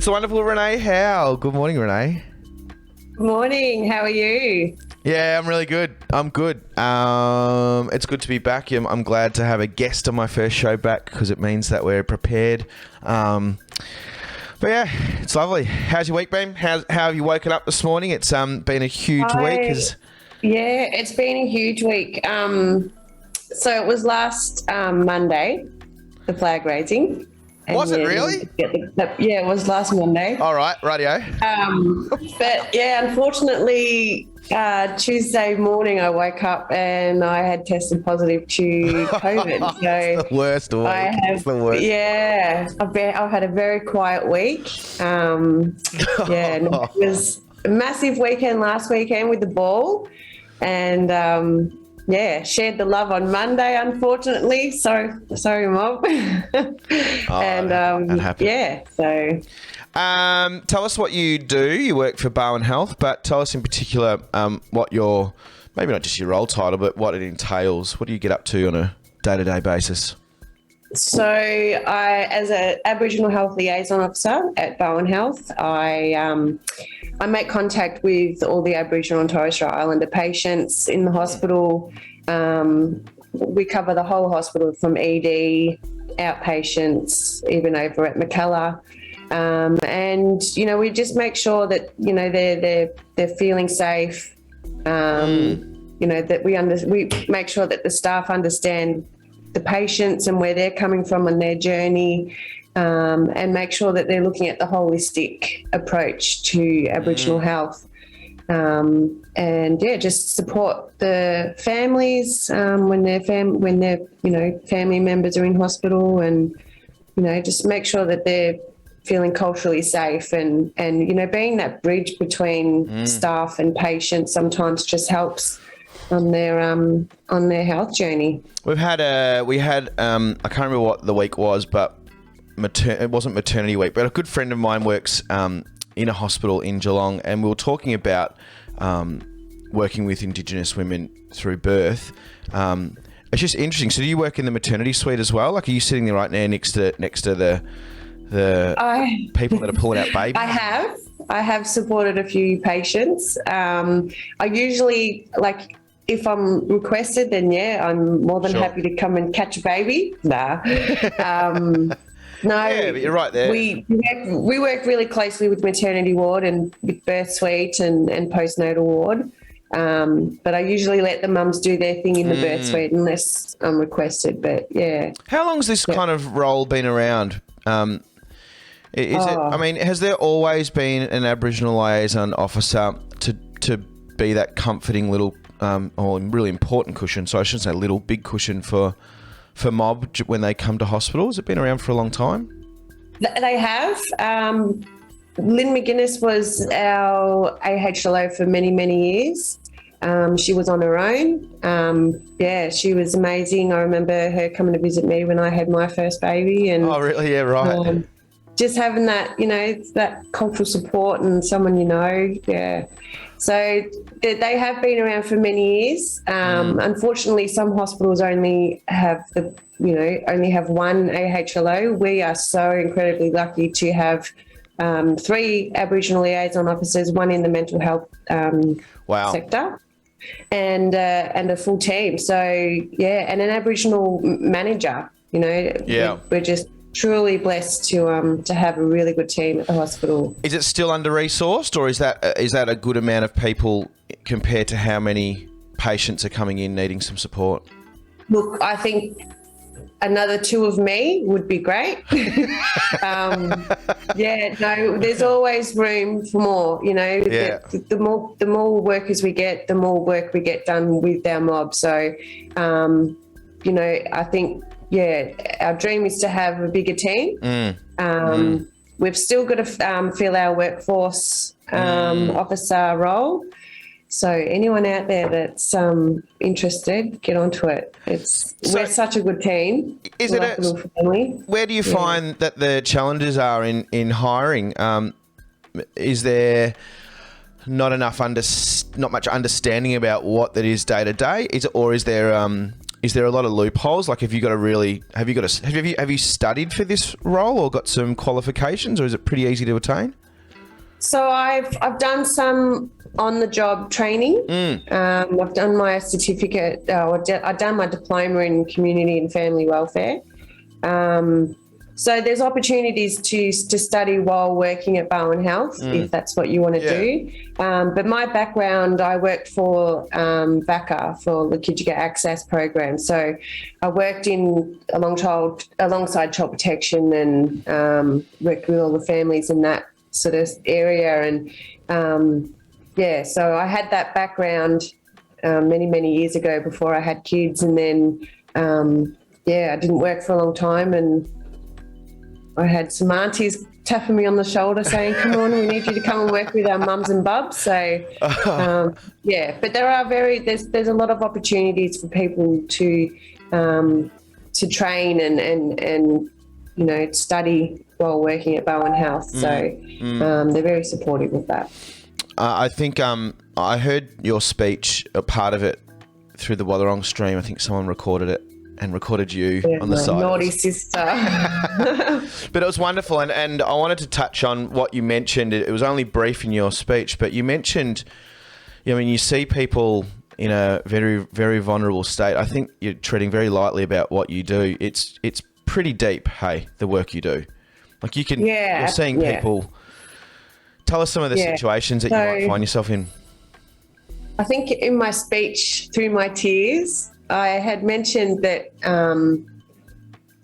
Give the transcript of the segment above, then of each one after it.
It's the wonderful Renee Howell. Good morning, Renee. Morning, how are you? Yeah, I'm really good. I'm good. It's good to be back. I'm glad to have a guest on my first show back because it means that we're prepared. But yeah, it's lovely. How's your week been? How have you woken up this morning? It's been a huge week. Yeah, it's been a huge week. So it was last Monday, the flag raising. Was it really? Yeah, it was last Monday. All right, rightio. But yeah, unfortunately, Tuesday morning I woke up and I had tested positive to COVID. So It's the worst week. It's the worst. Yeah, I've had a very quiet week. And it was a massive weekend last weekend with the ball, and shared the love on Monday, unfortunately. Sorry, Mom. That happened. Yeah, so. Tell us what you do. You work for Barwon Health, but tell us in particular what your, maybe not just your role title, but what it entails. What do you get up to on a day-to-day basis? So as an Aboriginal Health Liaison Officer at Barwon Health, I make contact with all the Aboriginal and Torres Strait Islander patients in the hospital. We cover the whole hospital from ED, outpatients, even over at Mackellar. And, we just make sure that, they're feeling safe, that we make sure that the staff understand the patients and where they're coming from on their journey, and make sure that they're looking at the holistic approach to Aboriginal health. Just support the families when their family members are in hospital, and just make sure that they're feeling culturally safe, and being that bridge between staff and patients sometimes just helps on their health journey. We had I can't remember what the week was, but it wasn't maternity week, but a good friend of mine works in a hospital in Geelong, and we were talking about working with Indigenous women through birth. It's just interesting. So do you work in the maternity suite as well? Like, are you sitting there right now next to the people that are pulling out babies? I have supported a few patients. I usually, if I'm requested, then I'm more than happy to come and catch a baby. Nah. No, yeah, but you're right there. We work really closely with maternity ward and with birth suite and postnatal ward. But I usually let the mums do their thing in the birth suite unless I'm requested. But yeah. How long has this kind of role been around? Has there always been an Aboriginal liaison officer to be that comforting little, or really important cushion? So I shouldn't say little, big cushion for mob when they come to hospital? Has it been around for a long time? They have. Lynn McGuinness was our AHLO for many, many years. She was on her own. She was amazing. I remember her coming to visit me when I had my first baby. And, oh, really? Yeah, right. Just having that, that cultural support and someone yeah. So they have been around for many years. Unfortunately, some hospitals only have one AHLO. We are so incredibly lucky to have 3 Aboriginal liaison officers, one in the mental health sector, and a full team. So and an Aboriginal manager. We're just truly blessed to have a really good team at the hospital. Is it still under-resourced, or is that a good amount of people compared to how many patients are coming in needing some support? Look, I think another 2 of me would be great. There's always room for more. The more workers we get, the more work we get done with our mob. So, I think. Yeah, our dream is to have a bigger team. We've still got to fill our workforce officer role. So anyone out there that's interested, get onto it. We're such a good team. Is it where do you find that the challenges are in hiring? Is there not much understanding about what that is day to day? Is there is there a lot of loopholes? Like, have you studied for this role or got some qualifications, or is it pretty easy to attain? So I've done some on-the-job training. I've done my certificate. I've done my diploma in community and family welfare. So there's opportunities to study while working at Barwon Health, if that's what you want to do. But my background, I worked for VACA, for the Kids Get Access program. So I worked alongside child protection and worked with all the families in that sort of area. And so I had that background many, many years ago before I had kids. And then, I didn't work for a long time, and I had some aunties tapping me on the shoulder saying, come on, we need you to come and work with our mums and bubs. So, but there's a lot of opportunities for people to train and study while working at Barwon Health. So they're very supportive of that. I think I heard your speech, a part of it, through the Wallarong stream. I think someone recorded it and recorded you on the side. Naughty sister. But it was wonderful. And I wanted to touch on what you mentioned. It was only brief in your speech, but you mentioned, you see people in a very, very vulnerable state. I think you're treading very lightly about what you do. It's pretty deep, hey, the work you do. Like you're seeing people. Tell us some of the situations that you might find yourself in. I think in my speech, through my tears, I had mentioned that,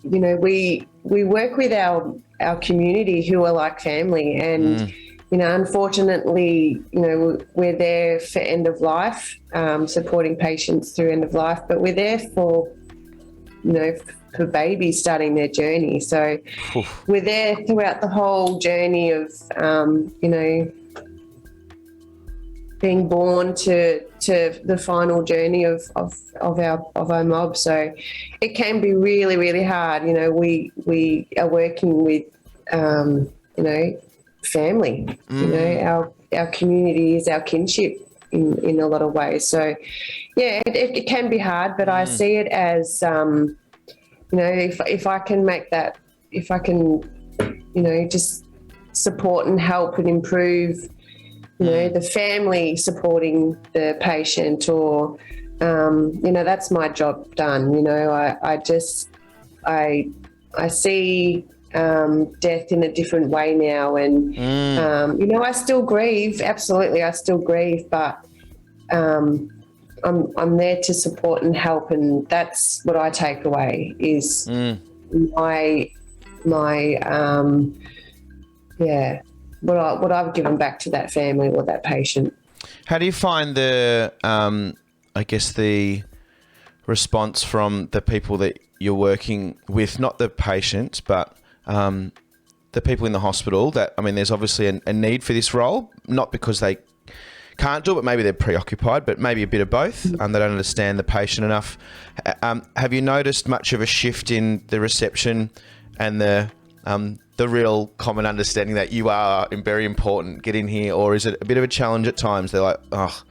we work with our community who are like family, and, unfortunately, we're there for end of life, supporting patients through end of life, but we're there for babies starting their journey. So we're there throughout the whole journey of, being born to the final journey of our mob. So it can be really, really hard. We are working with, family. Our community is our kinship in a lot of ways. So it can be hard, but I see it as, if I can make that, if I can, just support and help and improve, the family supporting the patient, or, that's my job done. I see death in a different way now, and, I still grieve. Absolutely. I still grieve, but, I'm there to support and help, and that's what I take away is what I've given back to that family or that patient. How do you find the response from the people that you're working with, not the patients, but the people in the hospital? There's obviously a need for this role, not because they can't do it, but maybe they're preoccupied, but maybe a bit of both. They don't understand the patient enough. Have you noticed much of a shift in the reception and the real common understanding that you are very important, get in here, or is it a bit of a challenge at times? They're like, oh,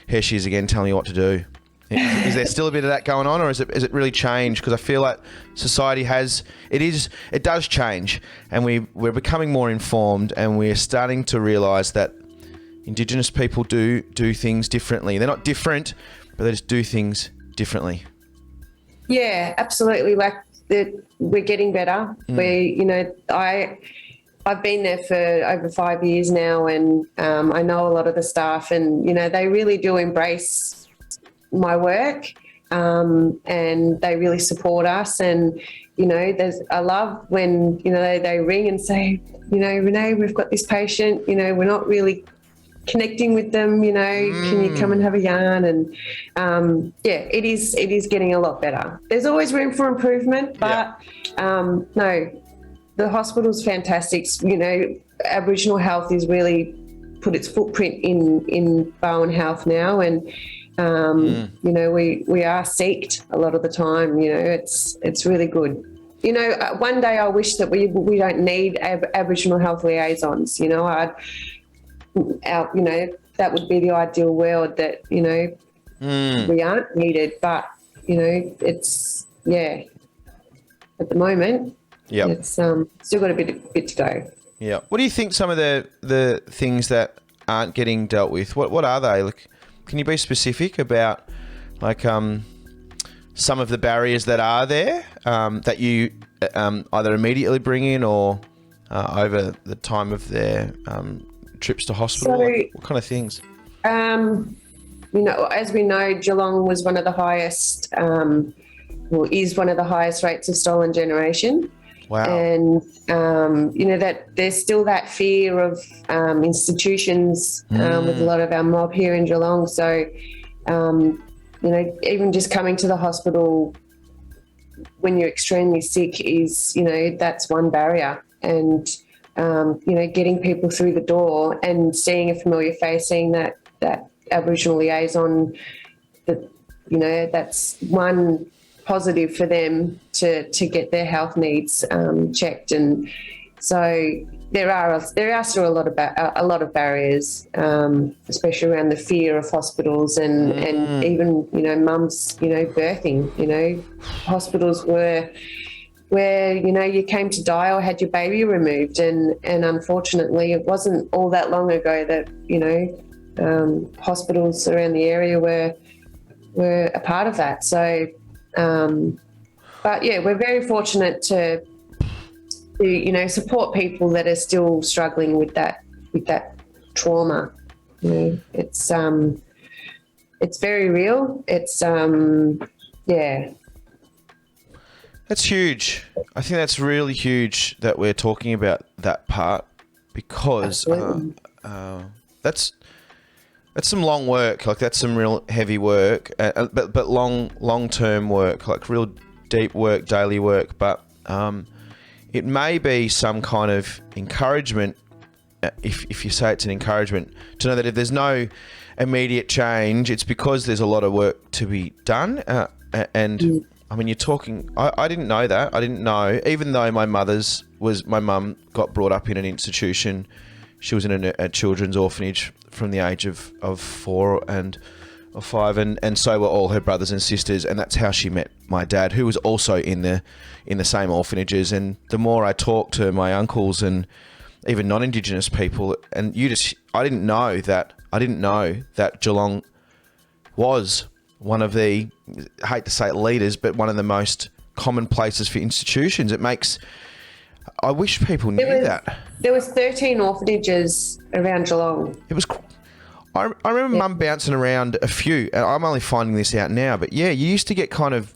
here she is again telling you what to do. Is there still a bit of that going on, or is it really changed? Because I feel like society it does change, and we're becoming more informed, and we're starting to realise that Indigenous people do things differently. They're not different, but they just do things differently. Yeah, absolutely. Like we're getting better. I've been there for over 5 years now, and I know a lot of the staff, and they really do embrace my work, and they really support us. And I love when they ring and say, Renee, we've got this patient. We're not really connecting with them, can you come and have a yarn? And it is getting a lot better. There's always room for improvement, but no, the hospital's fantastic. Aboriginal Health has really put its footprint in Barwon Health now, and we are seeked a lot of the time. It's really good. One day I wish that we don't need Aboriginal Health liaisons. That would be the ideal world, that we aren't needed, but it's, at the moment, it's still got a bit to go. Yeah. What do you think some of the things that aren't getting dealt with, what are they? Like, can you be specific about, like, some of the barriers that are there, that you either immediately bring in or over the time of their trips to hospital? So, like, what kind of things? As we know, Geelong was one of the highest, is one of the highest rates of stolen generation. Wow. And, that there's still that fear of institutions with a lot of our mob here in Geelong. So, even just coming to the hospital when you're extremely sick is, that's one barrier. And, getting people through the door and seeing a familiar face, seeing that Aboriginal liaison, that's one positive for them to get their health needs checked. And so there are still a lot of barriers, especially around the fear of hospitals and even mums birthing. Hospitals where you came to die or had your baby removed, and unfortunately it wasn't all that long ago that hospitals around the area were a part of that. So, but yeah, we're very fortunate to support people that are still struggling with that trauma. It's very real. It's That's huge. I think that's really huge that we're talking about that part, because that's some long work. Like, that's some real heavy work, but long-term work, like real deep work, daily work. But it may be some kind of encouragement, if you say it's an encouragement, to know that if there's no immediate change, it's because there's a lot of work to be done. And I mean, you're talking, I didn't know that. I didn't know, even though my mum got brought up in an institution. She was in a children's orphanage from the age of 4 or 5, and so were all her brothers and sisters, and that's how she met my dad, who was also in the same orphanages. And the more I talked to my uncles and even non-Indigenous people, and I didn't know that Geelong was one of the, I hate to say it, leaders, but one of the most common places for institutions. I wish people knew that. There was 13 orphanages around Geelong. It was. I remember Mum bouncing around a few, and I'm only finding this out now. But yeah, you used to get kind of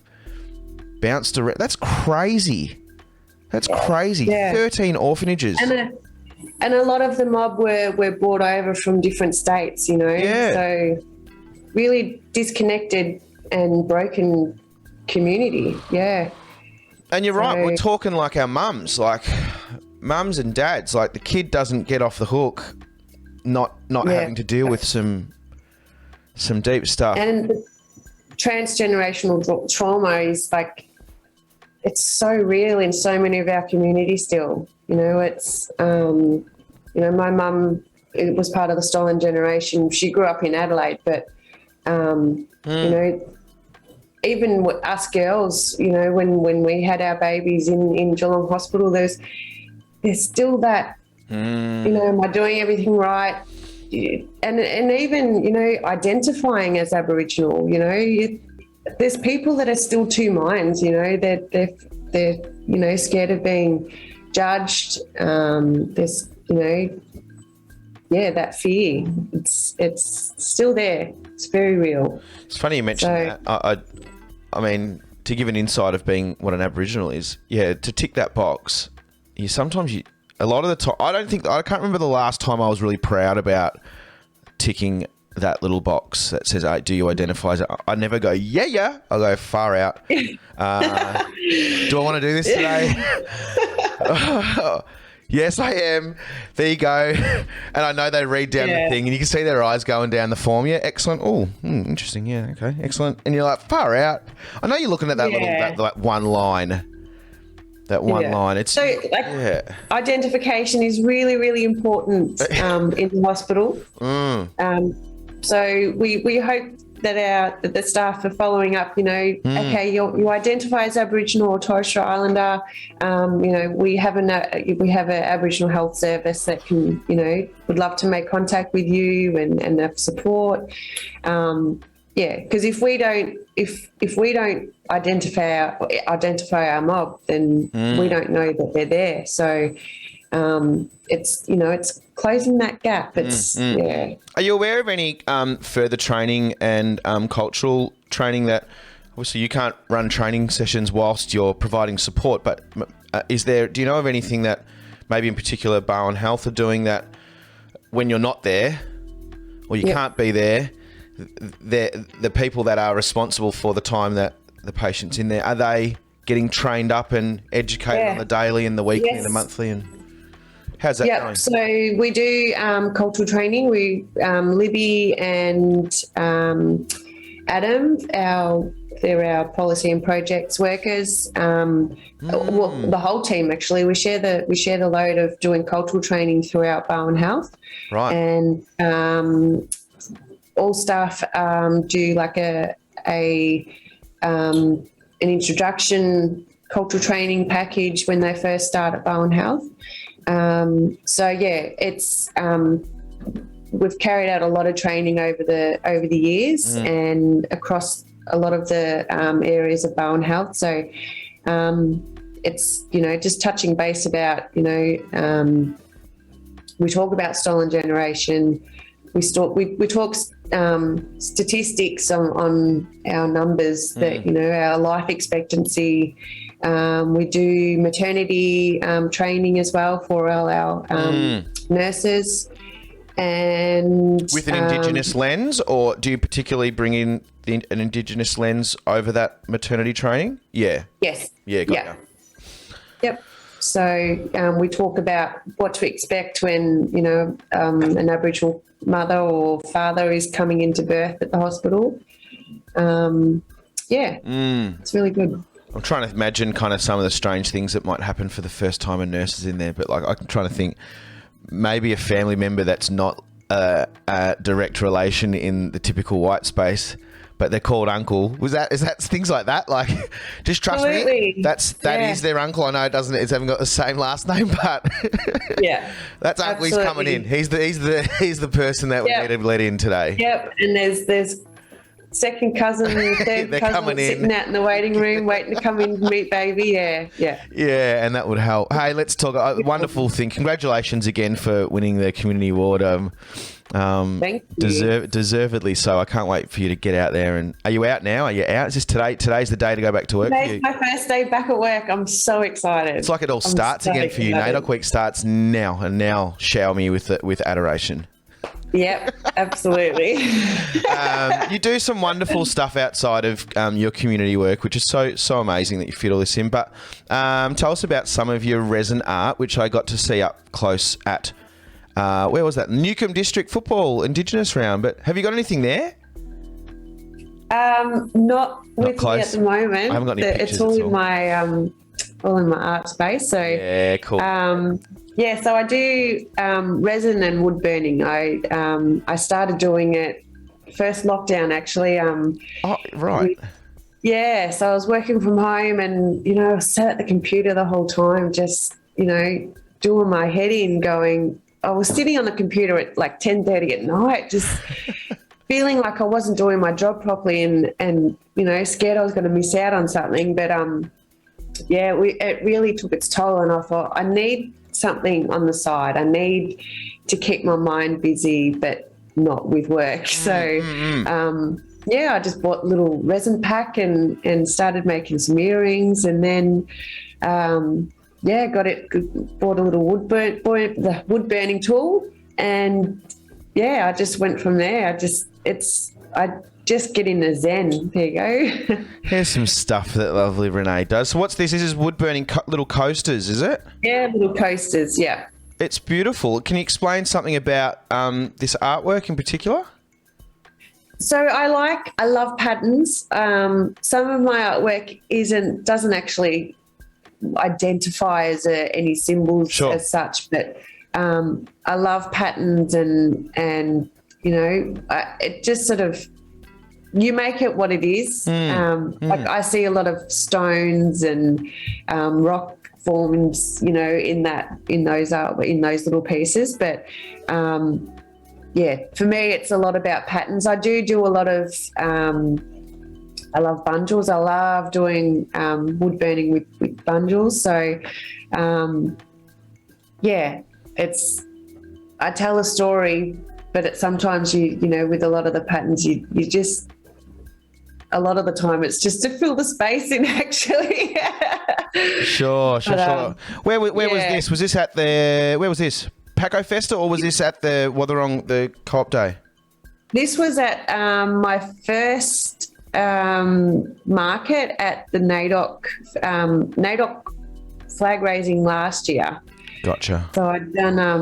bounced around. That's crazy. That's crazy. Yeah. 13 orphanages. And a lot of the mob were brought over from different states. Yeah. So really disconnected and broken community. Yeah. And you're right, we're talking like our mums and dads. Like, the kid doesn't get off the hook not having to deal with some deep stuff. And transgenerational trauma is like, it's so real in so many of our communities still. It's my mum, it was part of the stolen generation. She grew up in Adelaide, but even with us girls, when we had our babies in Geelong Hospital, there's still that, am I doing everything right? And even, identifying as Aboriginal, there's people that are still two minds, they're scared of being judged. There's, that fear, it's still there. It's very real. It's funny you mentioned that. I mean, to give an insight of being what an Aboriginal is, to tick that box, a lot of the time, I can't remember the last time I was really proud about ticking that little box that says, do you identify as... I never go, yeah. I'll go far out. Do I want to do this today? Yes, I am. There you go. And I know they read down the thing, and you can see their eyes going down the form. Yeah, excellent. Oh, interesting. Yeah, okay, excellent. And you're like, far out. I know you're looking at that little that one line. That one line. It's identification is really, really important in the hospital. So we hope that the staff are following up. Okay, you identify as Aboriginal or Torres Strait Islander. We have an Aboriginal health service that can would love to make contact with you and have support. Because if we don't identify our mob, then we don't know that they're there. So it's closing that gap. Are you aware of any further training and cultural training that obviously you can't run training sessions whilst you're providing support, but do you know of anything that maybe in particular Barwon Health are doing that when you're not there or you can't be there, the people that are responsible for the time that the patient's in there, are they getting trained up and educated on the daily and the weekly and the monthly? And how's that going? So we do cultural training. Libby and Adam, they're our policy and projects workers. The whole team actually. We share the load of doing cultural training throughout Barwon Health. Right. And all staff do like an introduction cultural training package when they first start at Barwon Health. It's we've carried out a lot of training over the years and across a lot of the areas of Barwon Health. So it's just touching base about we talk about stolen generation. We talk statistics on our numbers that our life expectancy. We do maternity training as well for all our nurses. And with an Indigenous lens, or do you particularly bring in an Indigenous lens over that maternity training? Yeah. Yes. Yeah. Got ya. Yep. So we talk about what to expect when an Aboriginal mother or father is coming into birth at the hospital. It's really good. I'm trying to imagine kind of some of the strange things that might happen for the first time a nurse is in there, but like I'm trying to think maybe a family member that's not a direct relation in the typical white space, but they're called uncle. Is that things like that? Like, just trust me, that is their uncle. I know it hasn't got the same last name, but that's uncle. He's coming in. He's the person that we need to let in today. Yep, and there's second cousin, third cousin sitting out in the waiting room waiting to come in and meet baby. Yeah, and that would help. Hey, let's talk. Wonderful thing. Congratulations again for winning the community award. Thank you. Deservedly so. I can't wait for you to get out there. And are you out now? Are you out? Is this today? Today's the day to go back to work. Today's my first day back at work. I'm so excited. It's like it all starts again for you. NAIDOC week starts now, and now shower me with adoration. Yep, absolutely. You do some wonderful stuff outside of your community work, which is so amazing that you fit all this in. But tell us about some of your resin art, which I got to see up close at, where was that? Newcombe District Football Indigenous Round. But have you got anything there? Not with me at the moment. I haven't got any pictures. It's all in my art space. So yeah, cool. So I do resin and wood burning. I started doing it first lockdown actually. Right. So I was working from home and I was sat at the computer the whole time, just doing my head in. I was sitting on the computer at like 10:30 at night, just feeling like I wasn't doing my job properly and scared I was going to miss out on something. But it really took its toll, and I thought I need something on the side. I need to keep my mind busy, but not with work. So, I just bought a little resin pack and started making some earrings, and then, bought a little the wood burning tool, and I just went from there. I just get in a zen. There you go. Here's some stuff that lovely Renee does. So what's this? This is wood burning little coasters, is it? Yeah, little coasters, yeah. It's beautiful. Can you explain something about this artwork in particular? So I love patterns. Some of my artwork doesn't actually identify as any symbols as such, but I love patterns and it just sort of you make it what it is. Like I see a lot of stones and rock forms, you know, in those little pieces. But yeah, for me, it's a lot about patterns. I do a lot of. I love bundles. I love doing wood burning with bundles. So, yeah, I tell a story, but sometimes you know, with a lot of the patterns, you just, a lot of the time it's just to fill the space in, actually. Sure. Where was this? Was this at where was this? Paco Festa, or was this at the Watherong, the Co-op Day? This was at my first market at the NAIDOC flag raising last year. Gotcha. So I'd done I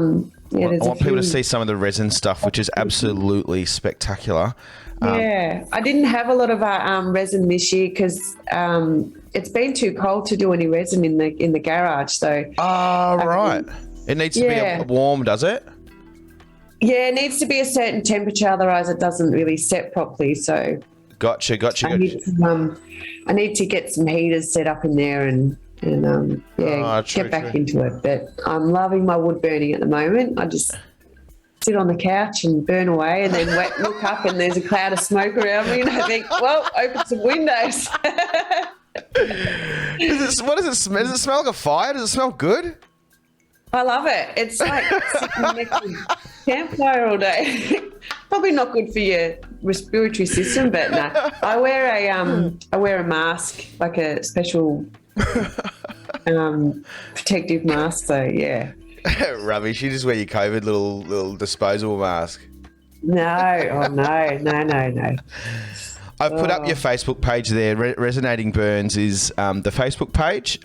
want people to see some of the resin stuff, which is absolutely spectacular. Yeah, I didn't have a lot of resin this year because it's been too cold to do any resin in the garage. So right, it needs to be warm, does it? Yeah, it needs to be a certain temperature, otherwise it doesn't really set properly. So Gotcha. I need to get some heaters set up in there and get back into it. But I'm loving my wood burning at the moment. I just sit on the couch and burn away, and then look up and there's a cloud of smoke around me, and I think, well, open some windows. What does it smell? Does it smell like a fire? Does it smell good? I love it. It's like sitting next to a campfire all day. Probably not good for your respiratory system, but no. I wear a mask, like a special protective mask. So yeah. Rubbish. You just wear your COVID little disposable mask. No. Oh no. I've put up your Facebook page there. Resonating Burns is the Facebook page.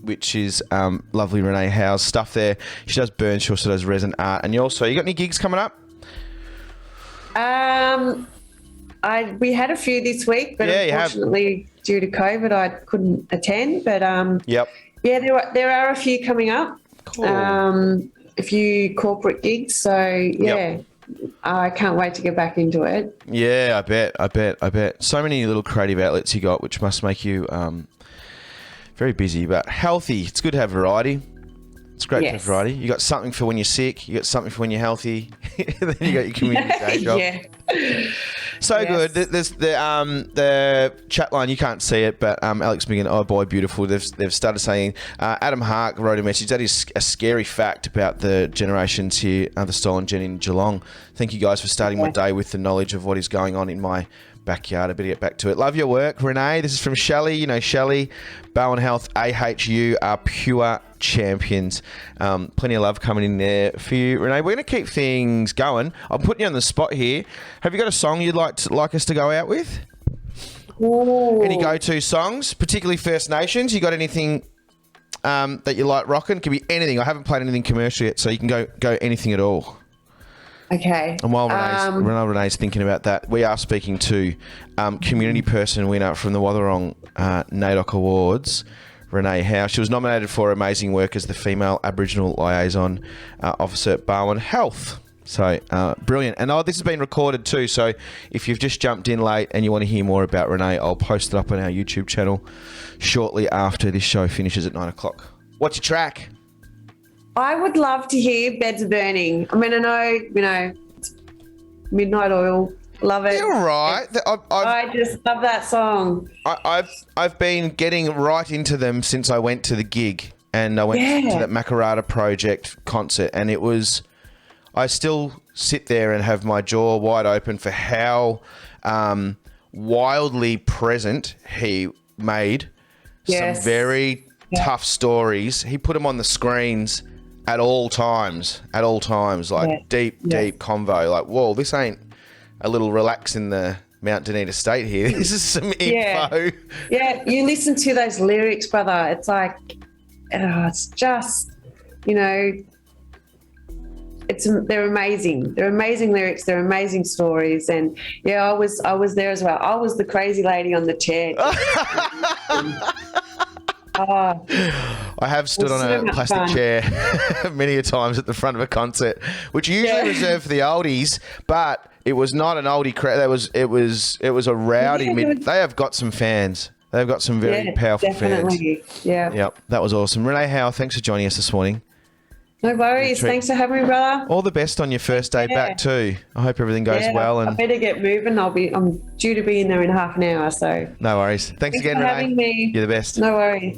Which is lovely Renee Howell's stuff there. She does burns, she also does resin art. And you got any gigs coming up? We had a few this week, but unfortunately due to COVID I couldn't attend. But yeah, there are a few coming up. Cool. A few corporate gigs. So yeah. I can't wait to get back into it. Yeah, I bet. So many little creative outlets you got, which must make you very busy, but healthy. It's good to have variety. It's great to have variety. You got something for when you're sick. You got something for when you're healthy. Then you got your community day job. Yeah. So good. There's the chat line. You can't see it, but Alex McGinn, oh boy, beautiful. They've started saying. Adam Hark wrote a message. That is a scary fact about the generations here. The stolen gen in Geelong. Thank you guys for starting my day with the knowledge of what is going on in my backyard. I better get back to it. Love your work, Renee. This is from Shelley. You know Shelley. Barwon Health, AHU are pure champions. Plenty of love coming in there for you, Renee. We're going to keep things going. I'm putting you on the spot here. Have you got a song you'd like us to go out with? Ooh. Any go-to songs, particularly First Nations? You got anything that you like rocking? Can be anything. I haven't played anything commercial yet, so you can go anything at all. Okay. And while Renee's thinking about that, we are speaking to community person winner from the Watherong NAIDOC Awards, Renee Howell. She was nominated for amazing work as the female Aboriginal Liaison officer at Barwon Health. So brilliant. And this has been recorded too, so if you've just jumped in late and you want to hear more about Renee, I'll post it up on our YouTube channel shortly after this show finishes at 9 o'clock. What's your track? I would love to hear Beds Are Burning. I mean, I know, it's Midnight Oil. Love it. You're right. I just love that song. I've been getting right into them since I went to the gig, and I went to that Makarrata Project concert, and it was. I still sit there and have my jaw wide open for how wildly present he made some very tough stories. He put them on the screens at all times, like deep convo. Like, whoa, this ain't a little relax in the Mount Dunedin State here. This is some info. Yeah, you listen to those lyrics, brother. It's like, it's just, they're amazing. They're amazing lyrics. They're amazing stories. And yeah, I was there as well. I was the crazy lady on the chair. I have stood on a plastic chair many a times at the front of a concert, which usually reserved for the oldies, but it was not an oldie crowd. It was a rowdy. Yeah, there was- They have got some fans. They've got some very powerful definitely. fans. Yeah. Yep, that was awesome. Renee Howell, thanks for joining us this morning. No worries. Treat. Thanks for having me, brother. All the best on your first day back too. I hope everything goes well. I And better get moving. I'm due to be in there in half an hour. So no worries. Thanks again, for Renee. having me. You're the best. No worries.